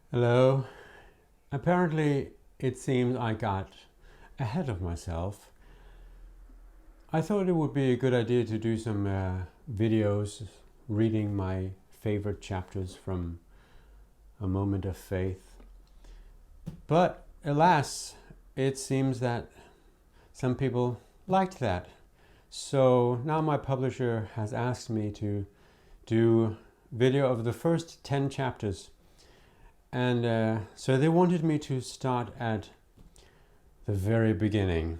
Hello. Apparently, it seems I got ahead of myself. I thought it would be a good idea to do some videos reading my favorite chapters from A Moment of Faith. But alas, it seems that some people liked that. So now my publisher has asked me to do video of the first 10 chapters. And so they wanted me to start at the very beginning.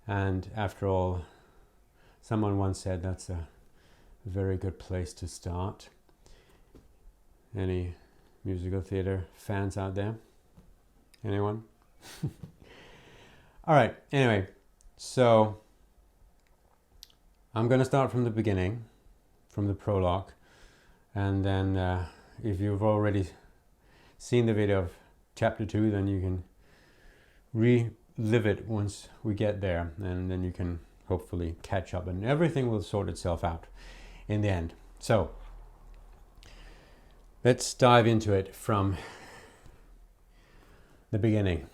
And after all, someone once said that's a very good place to start. Any musical theater fans out there? Anyone? All right, anyway, so I'm going to start from the beginning, from the prologue. And then if you've already seen the video of chapter 2, then you can relive it once we get there, and then you can hopefully catch up and everything will sort itself out in the end. So let's dive into it from the beginning.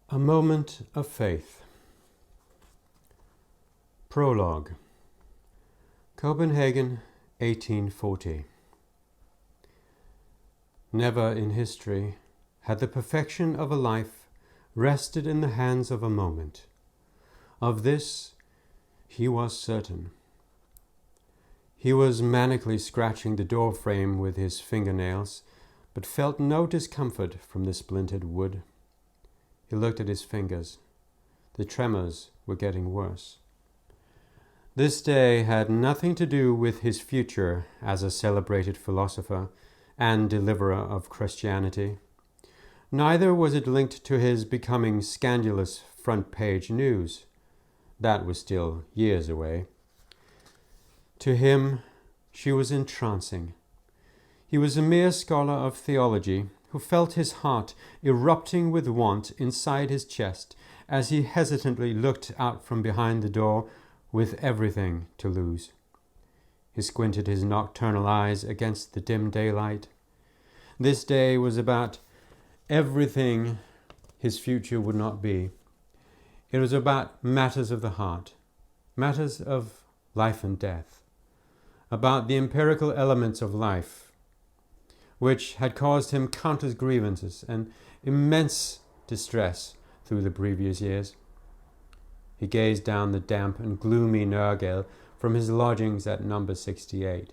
A Moment of Faith. Prologue. Copenhagen, 1840. Never in history had the perfection of a life rested in the hands of a moment. Of this he was certain. He was manically scratching the door frame with his fingernails, but felt no discomfort from the splintered wood. He looked at his fingers. The tremors were getting worse. This day had nothing to do with his future as a celebrated philosopher and deliverer of Christianity. Neither was it linked to his becoming scandalous front-page news. That was still years away. To him, she was entrancing. He was a mere scholar of theology who felt his heart erupting with want inside his chest as he hesitantly looked out from behind the door with everything to lose. He squinted his nocturnal eyes against the dim daylight. This day was about everything his future would not be. It was about matters of the heart, matters of life and death, about the empirical elements of life, which had caused him countless grievances and immense distress through the previous years. He gazed down the damp and gloomy Nørregade from his lodgings at number 68.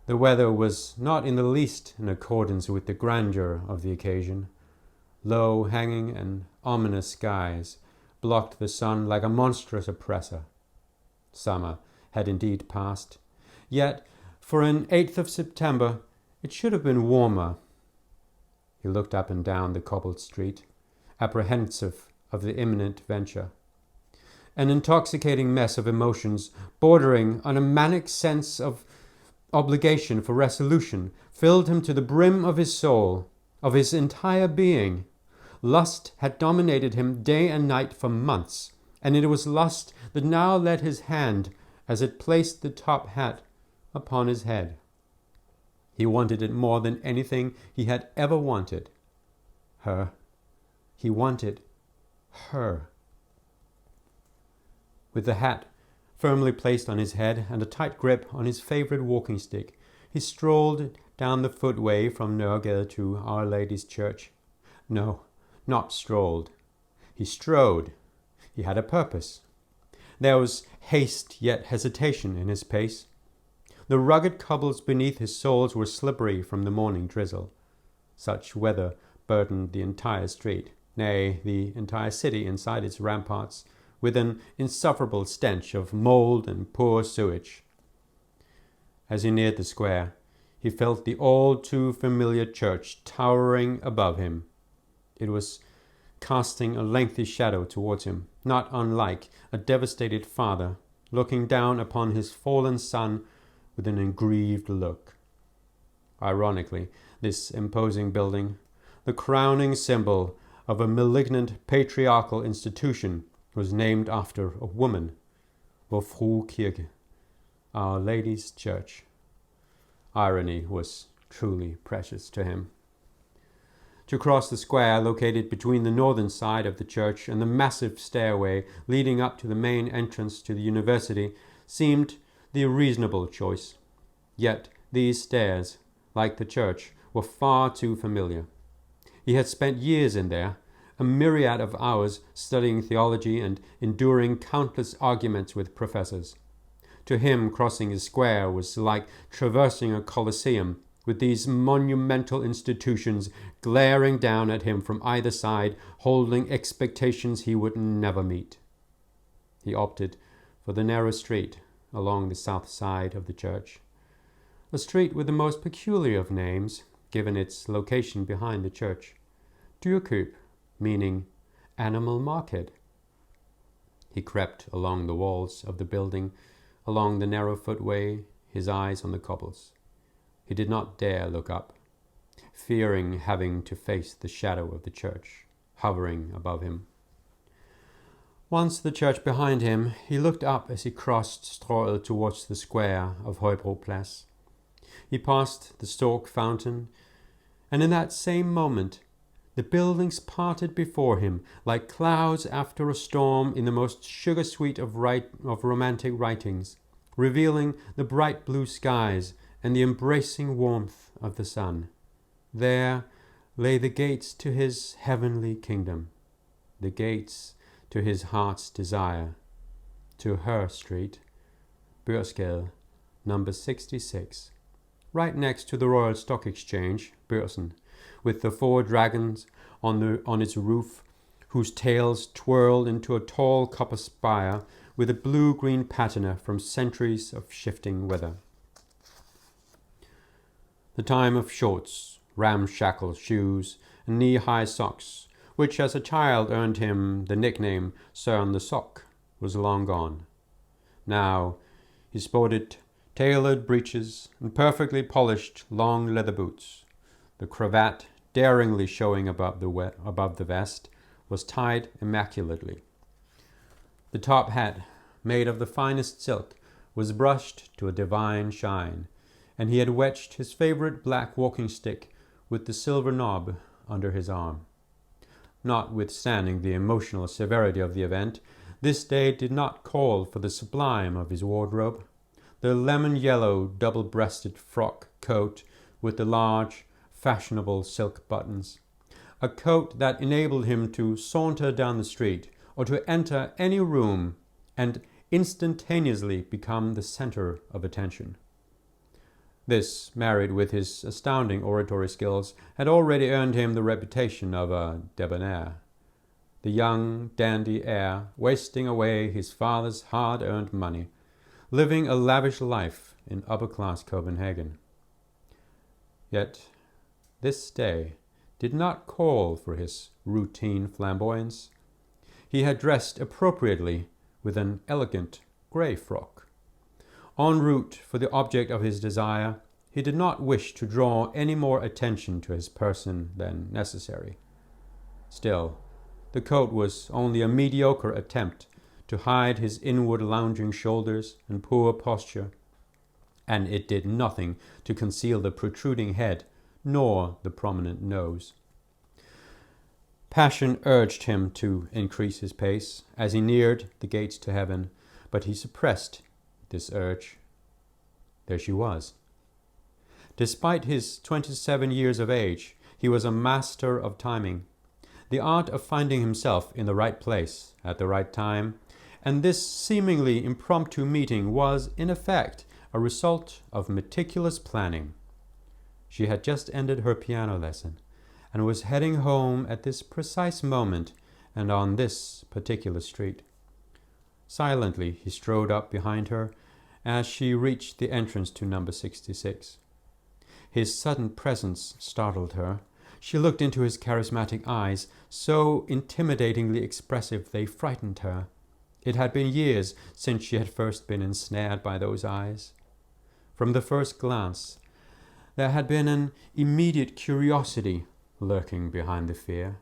The weather was not in the least in accordance with the grandeur of the occasion. Low hanging and ominous skies blocked the sun like a monstrous oppressor. Summer had indeed passed, yet for an 8th of September it should have been warmer. He looked up and down the cobbled street, apprehensive of the imminent venture. An intoxicating mess of emotions bordering on a manic sense of obligation for resolution filled him to the brim of his soul, of his entire being. Lust had dominated him day and night for months, and it was lust that now led his hand as it placed the top hat upon his head. He wanted it more than anything he had ever wanted. Her. He wanted her. With the hat firmly placed on his head and a tight grip on his favorite walking stick, he strolled down the footway from Nørregade to Our Lady's Church. No, not strolled. He strode. He had a purpose. There was haste yet hesitation in his pace. The rugged cobbles beneath his soles were slippery from the morning drizzle. Such weather burdened the entire street, nay, the entire city inside its ramparts, with an insufferable stench of mould and poor sewage. As he neared the square, he felt the all too familiar church towering above him. It was casting a lengthy shadow towards him, not unlike a devastated father looking down upon his fallen son with an aggrieved look. Ironically, this imposing building, the crowning symbol of a malignant patriarchal institution, was named after a woman, Vor Frue Kirke, Our Lady's Church. Irony was truly precious to him. To cross the square located between the northern side of the church and the massive stairway leading up to the main entrance to the university seemed the reasonable choice. Yet these stairs, like the church, were far too familiar. He had spent years in there, a myriad of hours studying theology and enduring countless arguments with professors. To him, crossing the square was like traversing a coliseum, with these monumental institutions glaring down at him from either side, holding expectations he would never meet. He opted for the narrow street along the south side of the church, a street with the most peculiar of names, given its location behind the church. Dyrkøb, meaning animal market. He crept along the walls of the building, along the narrow footway, his eyes on the cobbles. He did not dare look up, fearing having to face the shadow of the church, hovering above him. Once the church behind him, he looked up as he crossed Strøget towards the square of Højbroplads. He passed the Stork Fountain, and in that same moment, the buildings parted before him like clouds after a storm in the most sugar-sweet of romantic writings, revealing the bright blue skies and the embracing warmth of the sun. There lay the gates to his heavenly kingdom, the gates to his heart's desire, to her street, Børsgade, number 66, right next to the Royal Stock Exchange, Børsen, with the 4 dragons on its roof, whose tails twirled into a tall copper spire with a blue-green patina from centuries of shifting weather. The time of shorts, ramshackle shoes, and knee-high socks, which as a child earned him the nickname Søren the Sock, was long gone. Now he sported tailored breeches and perfectly polished long leather boots. The cravat, daringly showing above the vest, was tied immaculately. The top hat, made of the finest silk, was brushed to a divine shine, and he had wedged his favorite black walking stick with the silver knob under his arm. Notwithstanding the emotional severity of the event, this day did not call for the sublime of his wardrobe. The lemon-yellow double-breasted frock coat with the large, fashionable silk buttons, a coat that enabled him to saunter down the street or to enter any room and instantaneously become the center of attention. This, married with his astounding oratory skills, had already earned him the reputation of a debonair, the young dandy heir wasting away his father's hard-earned money, living a lavish life in upper-class Copenhagen. Yet this day did not call for his routine flamboyance. He had dressed appropriately with an elegant grey frock. En route for the object of his desire, he did not wish to draw any more attention to his person than necessary. Still, the coat was only a mediocre attempt to hide his inward lounging shoulders and poor posture, and it did nothing to conceal the protruding head nor the prominent nose. Passion urged him to increase his pace as he neared the gates to heaven, but he suppressed this urge. There she was. Despite his 27 years of age, he was a master of timing, the art of finding himself in the right place at the right time, and this seemingly impromptu meeting was, in effect, a result of meticulous planning. She had just ended her piano lesson and was heading home at this precise moment and on this particular street. Silently he strode up behind her as she reached the entrance to number 66. His sudden presence startled her. She looked into his charismatic eyes, so intimidatingly expressive they frightened her. It had been years since she had first been ensnared by those eyes. From the first glance, there had been an immediate curiosity lurking behind the fear.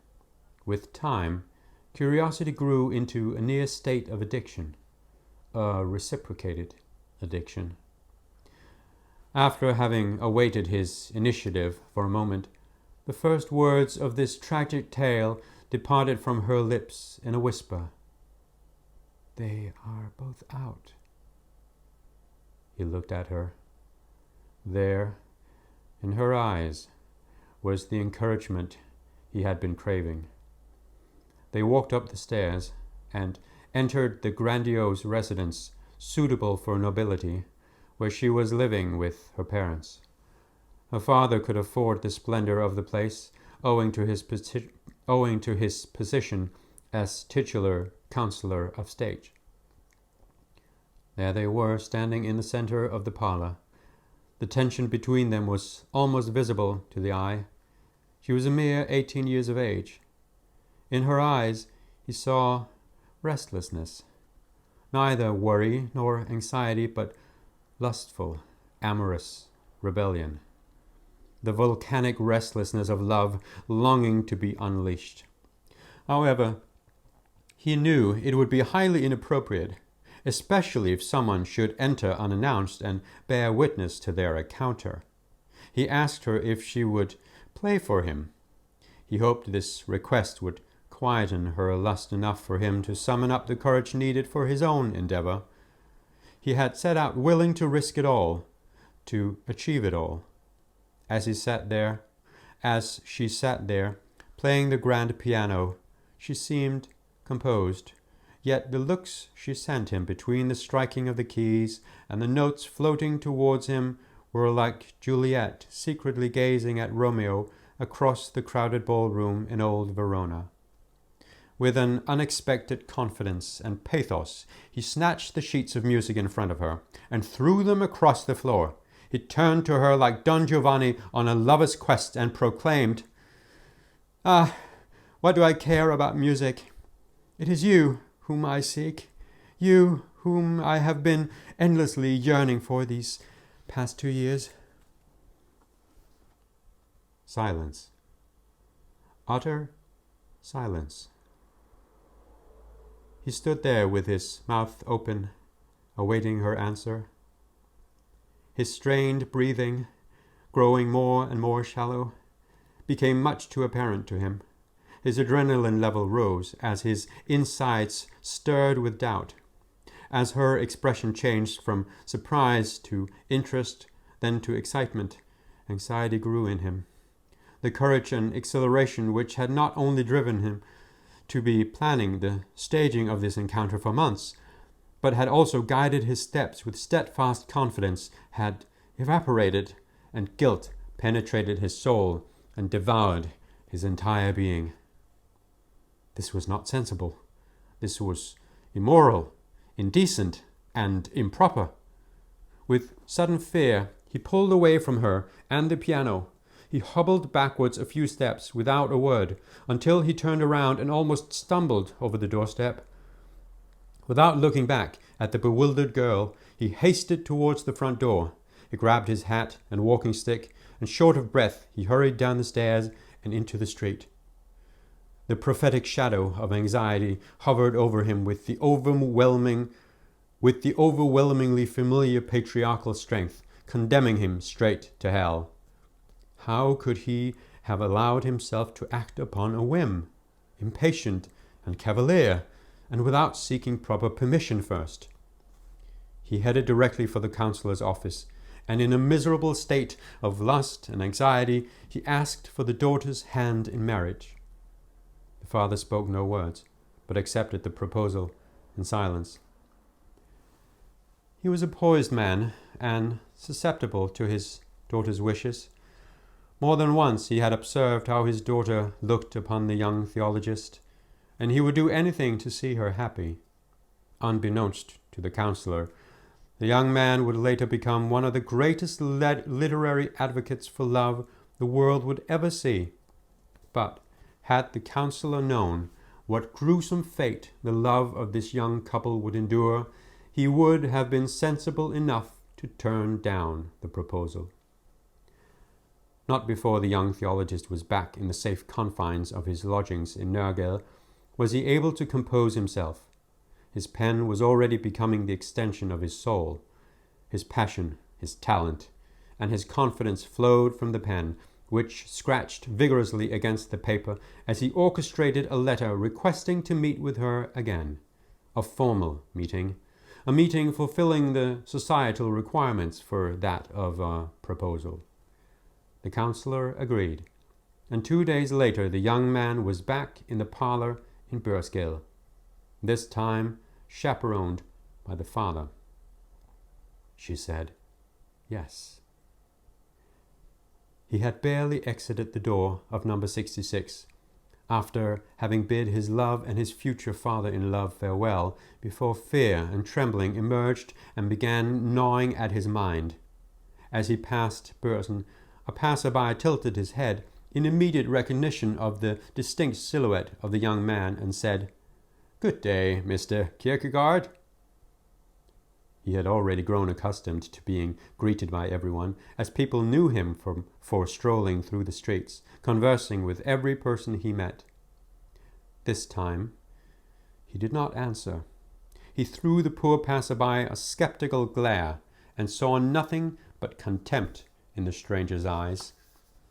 With time, curiosity grew into a near state of addiction, a reciprocated addiction. After having awaited his initiative for a moment, the first words of this tragic tale departed from her lips in a whisper. "They are both out." He looked at her. There, in her eyes, was the encouragement he had been craving. They walked up the stairs and entered the grandiose residence suitable for nobility, where she was living with her parents. Her father could afford the splendor of the place, owing to his position as titular Councillor of State. There they were, standing in the center of the parlor. The tension between them was almost visible to the eye. She was a mere 18 years of age. In her eyes he saw restlessness, neither worry nor anxiety, but lustful, amorous rebellion. The volcanic restlessness of love longing to be unleashed. However, he knew it would be highly inappropriate, especially if someone should enter unannounced and bear witness to their encounter. He asked her if she would play for him. He hoped this request would quieten her lust enough for him to summon up the courage needed for his own endeavor. He had set out willing to risk it all, to achieve it all. As she sat there, playing the grand piano, she seemed composed, yet the looks she sent him between the striking of the keys and the notes floating towards him were like Juliet secretly gazing at Romeo across the crowded ballroom in old Verona. With an unexpected confidence and pathos, he snatched the sheets of music in front of her and threw them across the floor. He turned to her like Don Giovanni on a lover's quest and proclaimed, "Ah, what do I care about music? It is you whom I seek, you whom I have been endlessly yearning for these past 2 years." Silence. Utter silence. He stood there with his mouth open, awaiting her answer. His strained breathing, growing more and more shallow, became much too apparent to him. His adrenaline level rose as his insides stirred with doubt. As her expression changed from surprise to interest, then to excitement, anxiety grew in him. The courage and exhilaration which had not only driven him to be planning the staging of this encounter for months, but had also guided his steps with steadfast confidence, had evaporated, and guilt penetrated his soul and devoured his entire being. This was not sensible. This was immoral, indecent, and improper. With sudden fear, he pulled away from her and the piano. He hobbled backwards a few steps without a word, until he turned around and almost stumbled over the doorstep. Without looking back at the bewildered girl, he hasted towards the front door. He grabbed his hat and walking stick, and short of breath, he hurried down the stairs and into the street. The prophetic shadow of anxiety hovered over him with the overwhelmingly familiar patriarchal strength, condemning him straight to hell. How could he have allowed himself to act upon a whim, impatient and cavalier, and without seeking proper permission first? He headed directly for the councillor's office, and in a miserable state of lust and anxiety, he asked for the daughter's hand in marriage. The father spoke no words, but accepted the proposal in silence. He was a poised man, and susceptible to his daughter's wishes. More than once he had observed how his daughter looked upon the young theologist, and he would do anything to see her happy. Unbeknownst to the councillor, the young man would later become one of the greatest literary advocates for love the world would ever see. But had the councillor known what gruesome fate the love of this young couple would endure, he would have been sensible enough to turn down the proposal. Not before the young theologist was back in the safe confines of his lodgings in Nørgade was he able to compose himself. His pen was already becoming the extension of his soul. His passion, his talent, and his confidence flowed from the pen, which scratched vigorously against the paper as he orchestrated a letter requesting to meet with her again. A formal meeting, a meeting fulfilling the societal requirements for that of a proposal. The councillor agreed, and 2 days later the young man was back in the parlour in Børsgade, this time chaperoned by the father. She said yes. He had barely exited the door of number 66, after having bid his love and his future father-in-law farewell, before fear and trembling emerged and began gnawing at his mind. As he passed Børsen, a passer-by tilted his head in immediate recognition of the distinct silhouette of the young man and said, "Good day, Mr. Kierkegaard." He had already grown accustomed to being greeted by everyone, as people knew him for strolling through the streets, conversing with every person he met. This time he did not answer. He threw the poor passer-by a sceptical glare, and saw nothing but contempt in the stranger's eyes.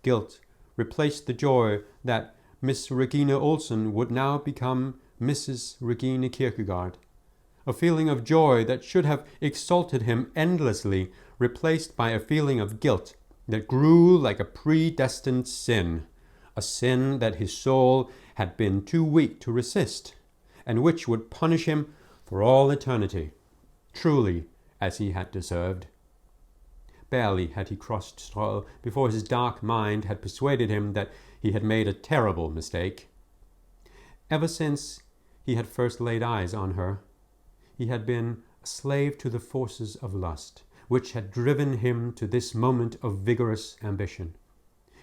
Guilt replaced the joy that Miss Regina Olsen would now become Mrs. Regina Kierkegaard. A feeling of joy that should have exalted him endlessly, replaced by a feeling of guilt that grew like a predestined sin, a sin that his soul had been too weak to resist, and which would punish him for all eternity, truly as he had deserved. Barely had he crossed Strøget before his dark mind had persuaded him that he had made a terrible mistake. Ever since he had first laid eyes on her, he had been a slave to the forces of lust, which had driven him to this moment of vigorous ambition.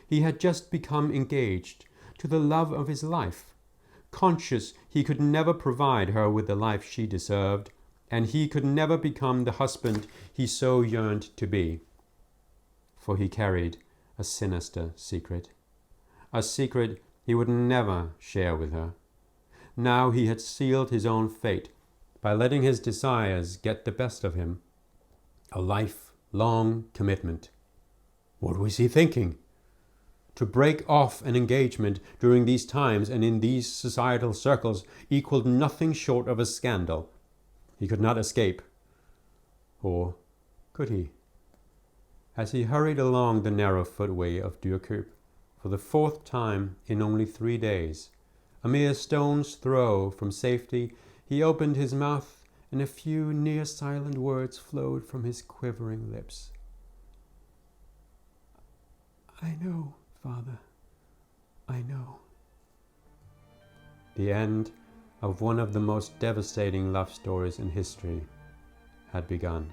He had just become engaged to the love of his life, conscious he could never provide her with the life she deserved, and he could never become the husband he so yearned to be. For he carried a sinister secret, a secret he would never share with her. Now he had sealed his own fate by letting his desires get the best of him. A life-long commitment. What was he thinking? To break off an engagement during these times and in these societal circles equaled nothing short of a scandal. He could not escape. Or could he? As he hurried along the narrow footway of Dyrkøb, for the 4th time in only 3 days, a mere stone's throw from safety, he opened his mouth, and a few near-silent words flowed from his quivering lips. "I know, Father, I know." The end of one of the most devastating love stories in history had begun.